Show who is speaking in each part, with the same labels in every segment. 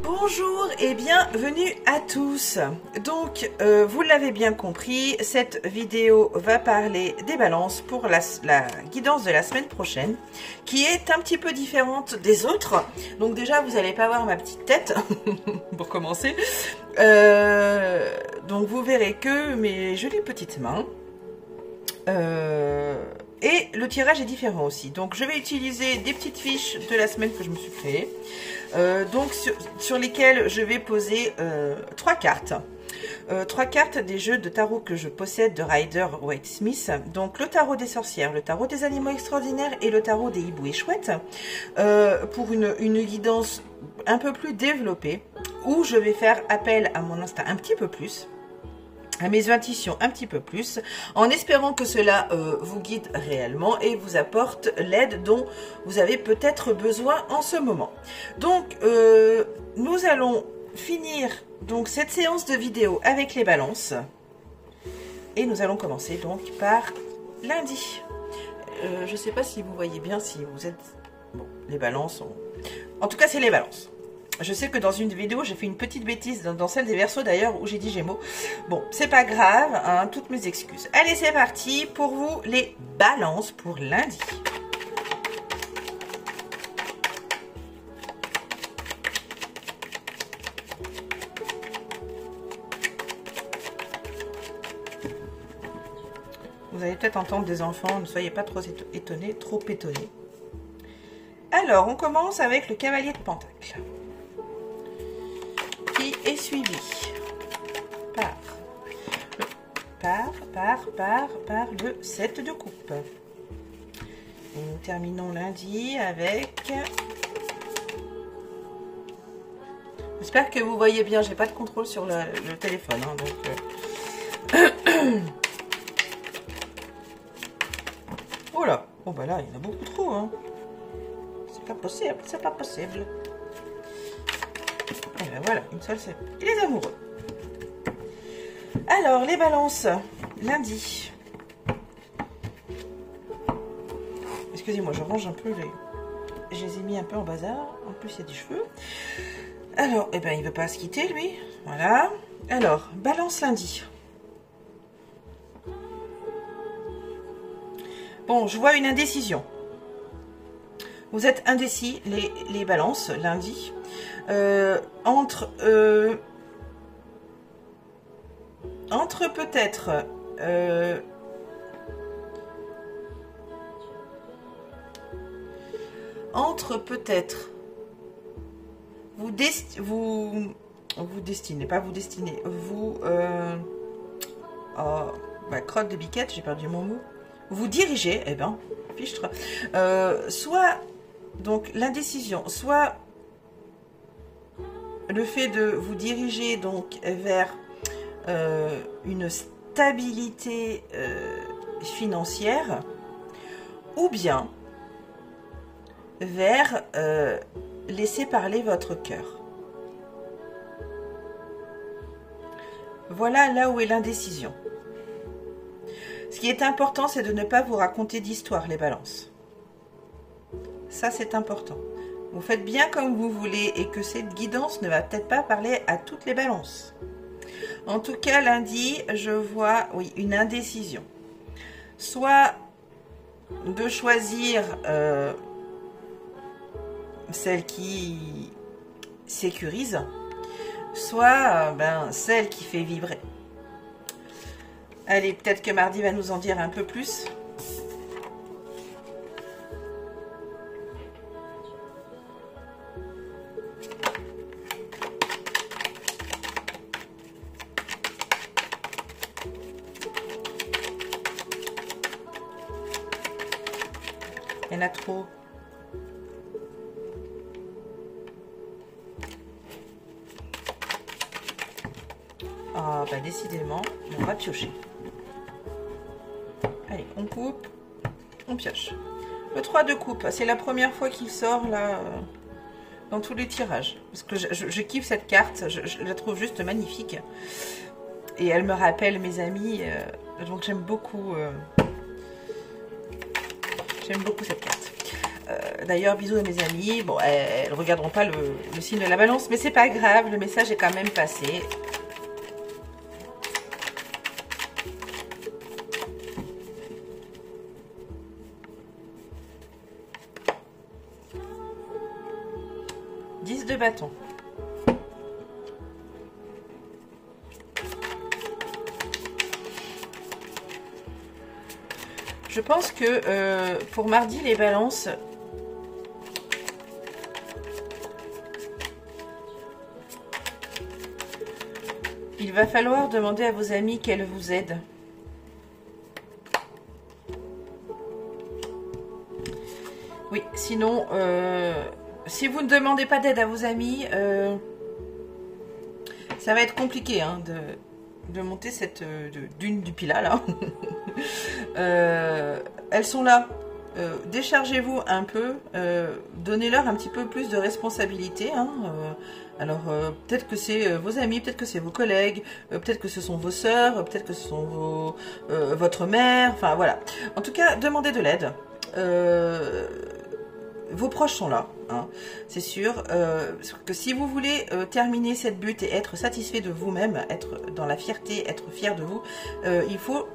Speaker 1: Bonjour et bienvenue à tous. Donc, vous l'avez bien compris, cette vidéo va parler des balances pour la guidance de la semaine prochaine, qui est un petit peu différente des autres. Donc déjà, vous n'allez pas voir ma petite tête, pour commencer. Donc, vous verrez que mes jolies petites mains. Et le tirage est différent aussi. Donc, je vais utiliser des petites fiches de la semaine que je me suis créée. Donc sur lesquelles je vais poser 3 cartes. 3 cartes des jeux de tarot que je possède de Rider-Waite-Smith. Donc le tarot des sorcières, le tarot des animaux extraordinaires et le tarot des hiboux et chouettes. Pour une guidance un peu plus développée, où je vais faire appel à mon instinct un petit peu plus, à mes intuitions un petit peu plus, en espérant que cela vous guide réellement et vous apporte l'aide dont vous avez peut-être besoin en ce moment. Donc, nous allons finir donc cette séance de vidéo avec les balances. Et nous allons commencer donc par lundi. Je ne sais pas si vous voyez bien, si vous êtes... Bon, les balances... En tout cas, c'est les balances. Je sais que dans une vidéo, j'ai fait une petite bêtise, dans celle des Verseaux d'ailleurs, où j'ai dit Gémeaux. Bon, c'est pas grave, hein, toutes mes excuses. Allez, c'est parti pour vous, les balances pour lundi. Vous allez peut-être entendre des enfants, ne soyez pas trop étonnés, trop étonnés. Alors, on commence avec le cavalier de Pentacle, qui est suivi par le 7 de coupe. Et nous terminons lundi avec... J'espère que vous voyez bien, j'ai pas de contrôle sur le téléphone, hein, donc... Oh là, oh bah là, il y en a beaucoup trop, hein. C'est pas possible, c'est pas possible. Et ben voilà, une seule c'est... Et les amoureux. Alors, les balances, lundi. Excusez-moi, je range un peu les... Je les ai mis un peu en bazar. En plus, il y a des cheveux. Alors, eh ben, il veut pas se quitter, lui. Voilà. Alors, balance lundi. Bon, je vois une indécision. Vous êtes indécis, les balances, lundi. Entre peut-être vous destinez, pas vous destinez, vous oh, bah, crotte de biquette, j'ai perdu mon mot. Vous dirigez, eh ben, fichtre, soit donc l'indécision, soit le fait de vous diriger donc vers une stabilité financière, ou bien vers laisser parler votre cœur. Voilà là où est l'indécision. Ce qui est important, c'est de ne pas vous raconter d'histoire, les balances. Ça, c'est important. Vous faites bien comme vous voulez et que cette guidance ne va peut-être pas parler à toutes les balances. En tout cas, lundi, je vois, oui, une indécision. Soit de choisir celle qui sécurise, soit celle qui fait vibrer. Allez, peut-être que mardi va nous en dire un peu plus. Il y en a trop. Ah, bah décidément, on va piocher. Allez, on coupe, on pioche. Le 3 de coupe, c'est la première fois qu'il sort là dans tous les tirages. Parce que je kiffe cette carte, je la trouve juste magnifique. Et elle me rappelle mes amis, donc j'aime beaucoup cette carte. D'ailleurs, bisous à mes amis. Bon, elles ne regarderont pas le signe de la balance, mais c'est pas grave, le message est quand même passé. De bâton. Je pense que pour mardi, les balances, il va falloir demander à vos amis qu'elles vous aident. Oui, sinon, si vous ne demandez pas d'aide à vos amis, ça va être compliqué hein, de monter cette dune du Pilat là. Elles sont là. Déchargez-vous un peu, donnez-leur un petit peu plus de responsabilité. Hein, alors peut-être que c'est vos amis, peut-être que c'est vos collègues, peut-être que ce sont vos sœurs, peut-être que ce sont votre mère. Enfin voilà. En tout cas, demandez de l'aide. Vos proches sont là, hein, c'est sûr, que si vous voulez terminer cette butte et être satisfait de vous-même, être dans la fierté, être fier de vous, il faut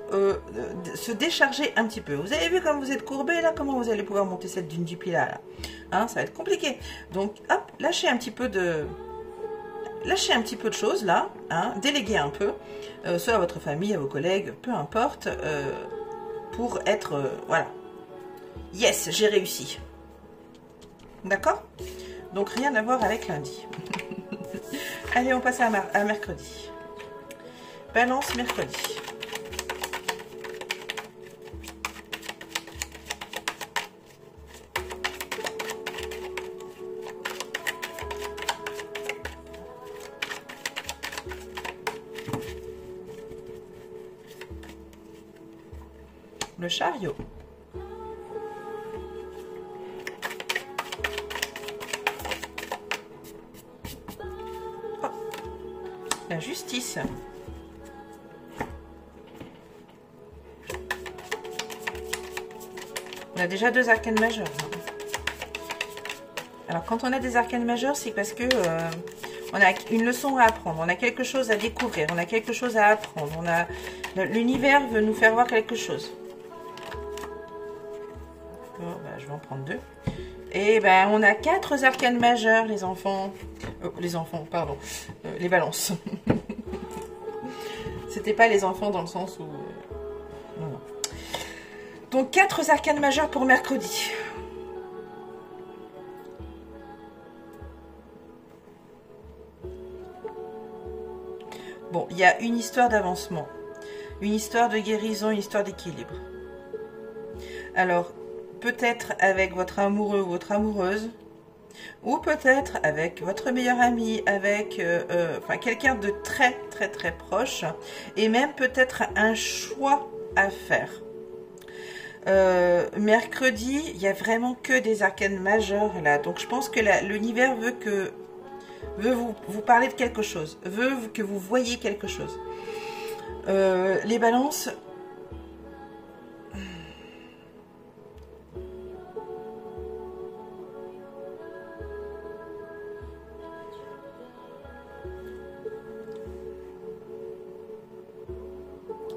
Speaker 1: se décharger un petit peu. Vous avez vu comme vous êtes courbé là, comment vous allez pouvoir monter cette dune du Pilat là, hein, ça va être compliqué. Donc hop, lâchez un petit peu de choses là, hein, déléguez un peu, soit à votre famille, à vos collègues, peu importe, pour être, voilà, yes, j'ai réussi. D'accord? Donc rien à voir avec lundi. Allez, on passe à mercredi. Balance mercredi. Le chariot. La justice. On a déjà 2 arcanes majeures. Alors quand on a des arcanes majeures, c'est parce que on a une leçon à apprendre, on a quelque chose à découvrir, on a quelque chose à apprendre, l'univers veut nous faire voir quelque chose. Bon, bah, je vais en prendre 2. Et ben on a 4 arcanes majeures, les enfants. Pardon. Les balances. C'était pas les enfants dans le sens où... non, non. Donc 4 arcanes majeures pour mercredi. Bon, il y a une histoire d'avancement, une histoire de guérison, une histoire d'équilibre. Alors, peut-être avec votre amoureux ou votre amoureuse, ou peut-être avec votre meilleur ami, avec enfin, quelqu'un de très très très proche, et même peut-être un choix à faire. Mercredi, il n'y a vraiment que des arcanes majeures là, donc je pense que l'univers veut vous parler de quelque chose, veut que vous voyez quelque chose. Les balances...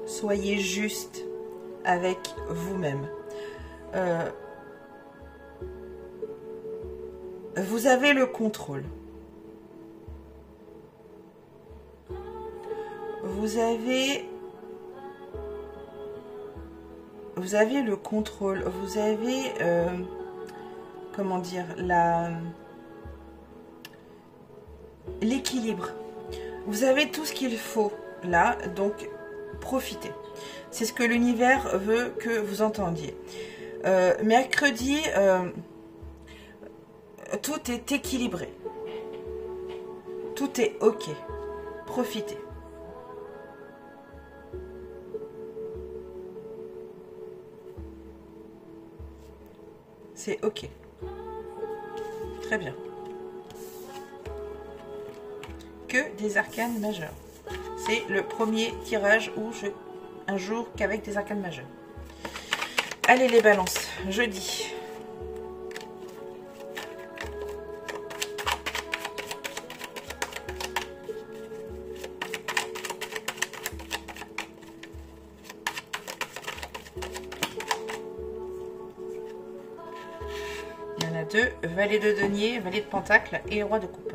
Speaker 1: Soyez juste avec vous-même. Vous avez le contrôle. Vous avez le contrôle. Vous avez, comment dire, l'équilibre. Vous avez tout ce qu'il faut là, donc profitez. C'est ce que l'univers veut que vous entendiez. Mercredi, tout est équilibré. Tout est ok. Profitez. C'est ok. Très bien. Que des arcanes majeures. C'est le premier tirage où un jour qu'avec des arcanes majeures. Allez les balances, jeudi. de valet de denier, valet de pentacle et roi de coupe.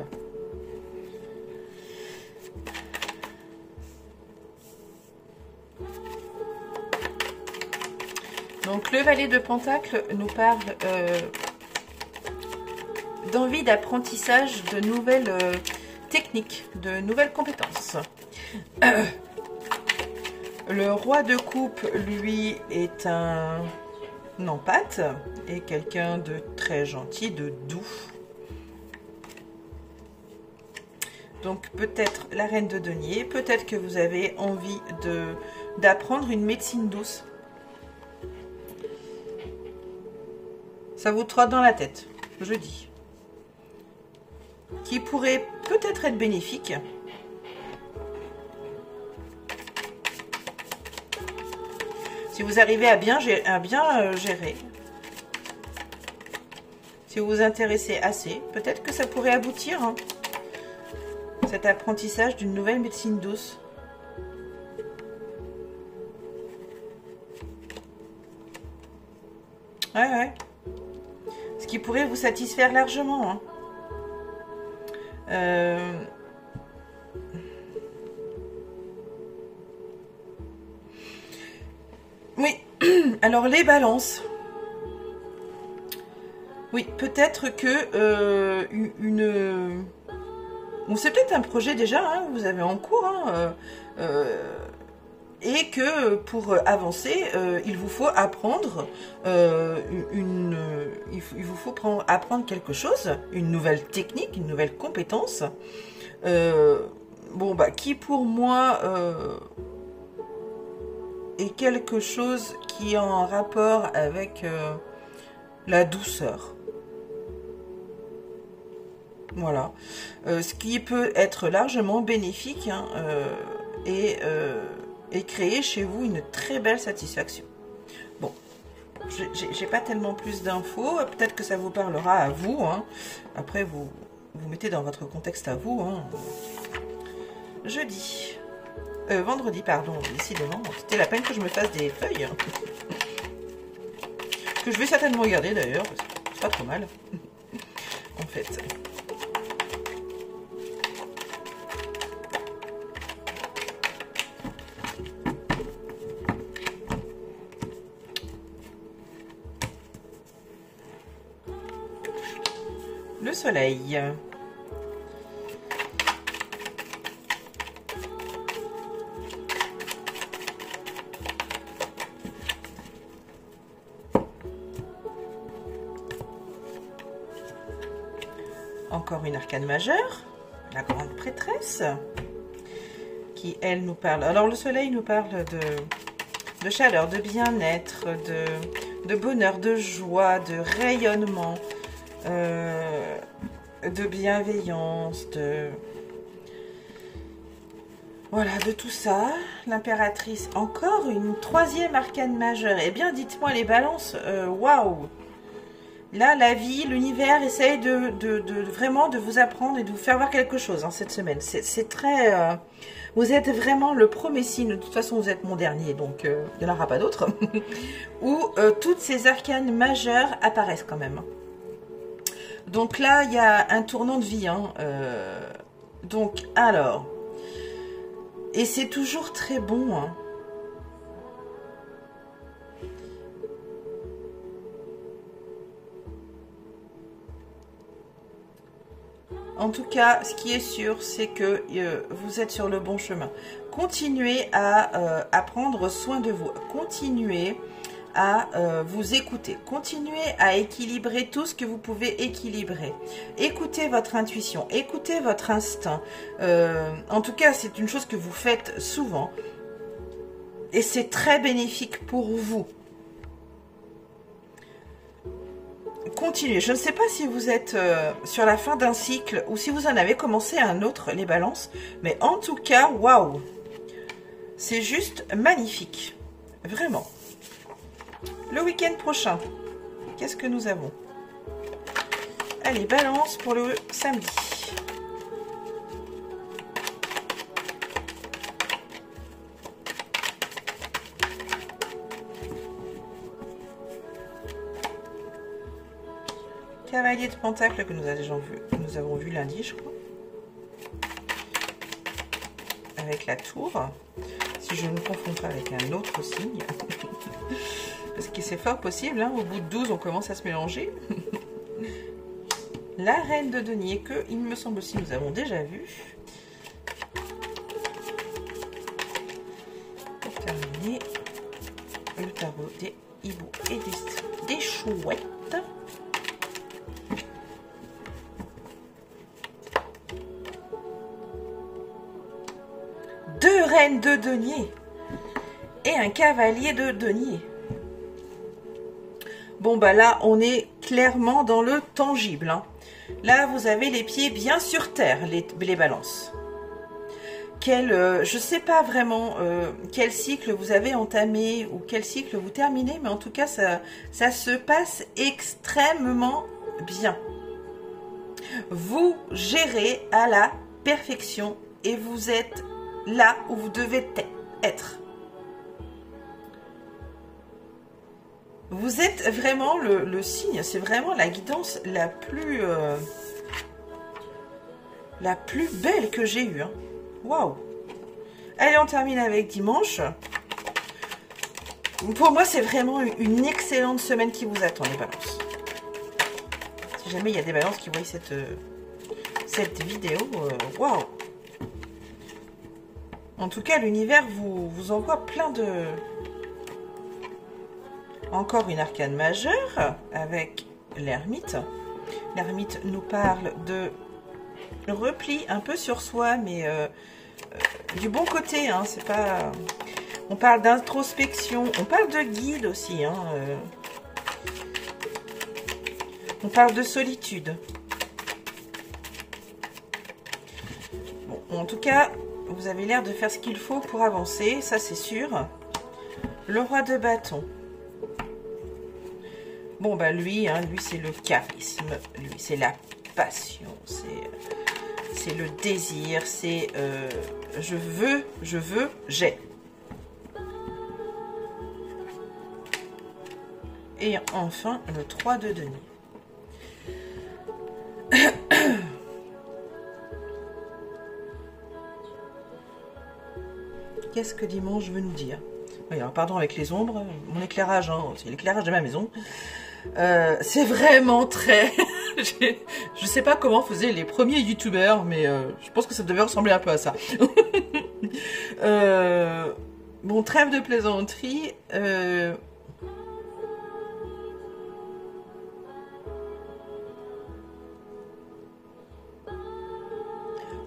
Speaker 1: Donc le valet de pentacle nous parle d'envie d'apprentissage de nouvelles techniques, de nouvelles compétences. Le roi de coupe, lui, est un empathe et quelqu'un de très gentil, de doux. Donc peut-être la reine de denier, peut-être que vous avez envie d'apprendre une médecine douce. Ça vous trotte dans la tête, je dis. Qui pourrait peut-être être bénéfique. Si vous arrivez à bien gérer. Si vous vous intéressez assez, peut-être que ça pourrait aboutir. Hein, cet apprentissage d'une nouvelle médecine douce. Ouais. Ce qui pourrait vous satisfaire largement. Hein. Oui, alors les balances. Oui, peut-être que bon, c'est peut-être un projet déjà, hein, vous avez en cours, hein, et que pour avancer, il vous faut apprendre apprendre quelque chose, une nouvelle technique, une nouvelle compétence. Bon, bah, qui pour moi est quelque chose qui est en rapport avec la douceur. Voilà. Ce qui peut être largement bénéfique, hein, et créer chez vous une très belle satisfaction. Bon, j'ai pas tellement plus d'infos. Peut-être que ça vous parlera à vous. Hein. Après, vous mettez dans votre contexte à vous. Hein. Jeudi. Vendredi, pardon, décidément. C'était la peine que je me fasse des feuilles. Hein. Que je vais certainement garder d'ailleurs. C'est pas trop mal. En fait. Le soleil. Encore une arcane majeure, la grande prêtresse, qui elle nous parle. Alors le soleil nous parle de chaleur, de bien-être, de bonheur, de joie, de rayonnement, de bienveillance, voilà, de tout ça. L'impératrice, encore une troisième arcane majeure. Eh bien, dites-moi les balances, waouh! Là, la vie, l'univers essaye vraiment de vous apprendre et de vous faire voir quelque chose, hein, cette semaine. C'est très... vous êtes vraiment le premier signe. De toute façon, vous êtes mon dernier, donc il n'y en aura pas d'autres. Où toutes ces arcanes majeures apparaissent quand même. Donc là, il y a un tournant de vie. Hein, donc, alors... Et c'est toujours très bon. Hein. En tout cas, ce qui est sûr, c'est que vous êtes sur le bon chemin. Continuez à prendre soin de vous. Continuez à vous écouter. Continuez à équilibrer tout ce que vous pouvez équilibrer. Écoutez votre intuition. Écoutez votre instinct. En tout cas, c'est une chose que vous faites souvent. Et c'est très bénéfique pour vous. Continuez. Je ne sais pas si vous êtes sur la fin d'un cycle ou si vous en avez commencé un autre, les balances. Mais en tout cas, waouh! C'est juste magnifique. Vraiment. Le week-end prochain, qu'est-ce que nous avons? Allez, balance pour le samedi. cavalier de pentacle que nous avons vu lundi, je crois. Avec la tour. Si je ne me confonds pas avec un autre signe. Parce que c'est fort possible, hein, au bout de 12, on commence à se mélanger. La reine de denier, que, il me semble aussi, nous avons déjà vu. Pour terminer, le tarot des hiboux et des chouettes. Deux reines de denier et un cavalier de denier. Bon, bah là, on est clairement dans le tangible. Hein. Là, vous avez les pieds bien sur terre, les balances. Je ne sais pas vraiment quel cycle vous avez entamé ou quel cycle vous terminez, mais en tout cas, ça se passe extrêmement bien. Vous gérez à la perfection et vous êtes là où vous devez être. Vous êtes vraiment le signe, c'est vraiment la guidance la plus belle que j'ai eue. Hein. Waouh! Allez, on termine avec dimanche. Pour moi, c'est vraiment une excellente semaine qui vous attend, les balances. Si jamais il y a des balances qui voient cette vidéo, waouh! En tout cas, l'univers vous envoie plein de... Encore une arcane majeure avec l'ermite. L'ermite nous parle de repli un peu sur soi, mais du bon côté. Hein, c'est pas... On parle d'introspection, on parle de guide aussi. Hein, on parle de solitude. Bon, en tout cas... Vous avez l'air de faire ce qu'il faut pour avancer, ça c'est sûr. Le roi de bâton. Bon, bah lui, hein, lui c'est le charisme, lui c'est la passion, c'est le désir, c'est je veux, j'ai. Et enfin, le 3 de denier. Qu'est-ce que dimanche veut nous dire? Oui, alors pardon avec les ombres, mon éclairage, hein, c'est l'éclairage de ma maison. C'est vraiment très... je sais pas comment faisaient les premiers youtubeurs, mais je pense que ça devait ressembler un peu à ça. Bon, trêve de plaisanterie.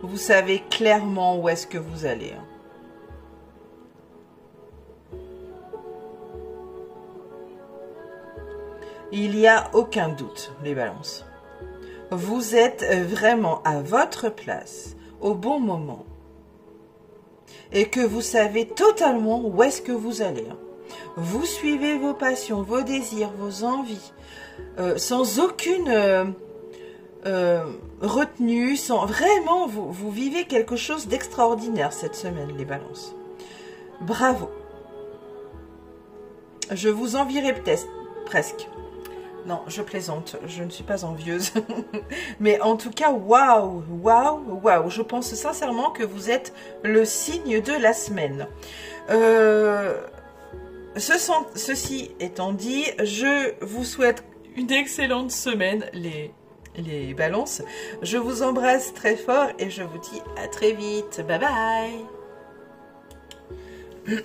Speaker 1: Vous savez clairement où est-ce que vous allez. Hein. Il n'y a aucun doute, les balances. Vous êtes vraiment à votre place, au bon moment. Et que vous savez totalement où est-ce que vous allez. Vous suivez vos passions, vos désirs, vos envies, sans aucune retenue, sans... Vraiment, vous vivez quelque chose d'extraordinaire cette semaine, les balances. Bravo. Je vous envierai peut-être, presque. Non, je plaisante, je ne suis pas envieuse. Mais en tout cas, waouh, waouh, waouh. Je pense sincèrement que vous êtes le signe de la semaine. Ceci étant dit, je vous souhaite une excellente semaine, les balances. Je vous embrasse très fort et je vous dis à très vite. Bye bye.